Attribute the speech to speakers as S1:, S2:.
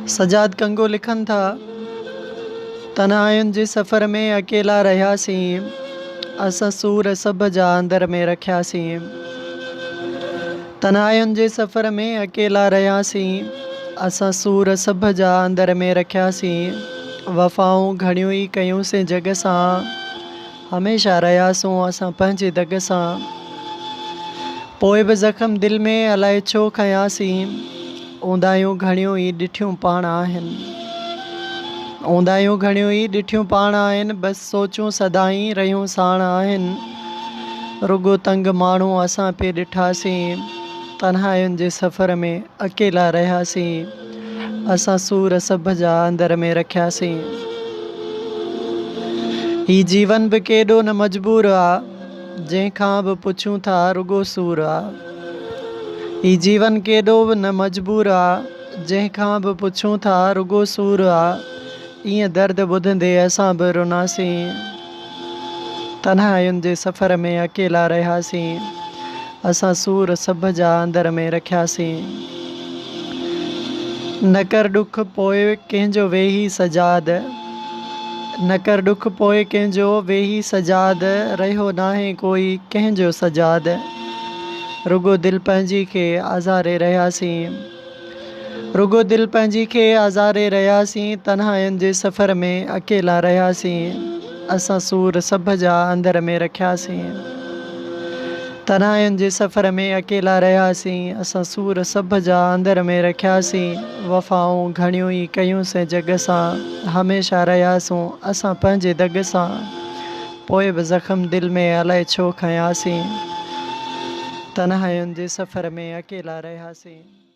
S1: सजाद कंगो लिखनि था, तन्हायुनि जे सफ़र में अकेला रहियासीं, असां सूर सभ जा अंदर में रखियासीं। तन्हायुनि जे सफ़र में अकेला रहियासीं, असां सूर सभ जा अंदर में रखियासीं। वफ़ाऊं घणियूं ई कयूंसीं जग सां, हमेशह रहियासूं असां पंहिंजे दग सां। पोइ बि ज़ख़्म दिलि में अलाए छो खयासीं, ऊंदाहियूं घणियूं ई ॾिठियूं पाण आहिनि। ऊंदाहियूं घणियूं ई ॾिठियूं पाण आहिनि, बसि सोचूं सदाईं रहियूं साण आहिनि। रुगो तंग माण्हू असां पे ॾिठासीं, तन्हायुनि जे सफ़र में अकेला रहियासीं, असां सूर सभ जा अंदर में रखियासीं। ही जीवन बि केॾो न मजबूर आहे, जंहिंखां बि पुछूं था रुगो सूर आहे। ही जीवन केॾो बि न मजबूर आहे, जंहिंखां बि पुछूं था रुगो सूर आहे। ईअं दर्द ॿुधंदे असां बि रुनासीं, तन्हायुनि जे सफ़र में अकेला रहियासीं, असां सूर सभ जा अंदर में रखियासीं। न कर ॾुख पोइ कंहिंजो वेही सजाद, न कर ॾुख पोइ कंहिंजो वेही सजाद, रहियो नाहे कोई कंहिंजो सजाद। रुगो दिलि पंहिंजी खे आज़ारे रहियासीं, रुगो दिलि पंहिंजी खे आज़ारे रहियासीं। तन्हायुनि जे सफ़र में अकेला रहियासीं, असां सूर सभ जा अंदर में रखियासीं। तन्हायुनि जे सफ़र में अकेला रहियासीं, असां सूर सभ जा अंदर में रखियासीं। वफ़ाऊं घणियूं ई कयूंसीं जग सां, हमेशह रहियासूं असां पंहिंजे दग सां। पोइ बि ज़ख़्म दिलि में अलाए छो खयासीं, तन्हायुनि जे सफ़र में अकेला रहियासीं।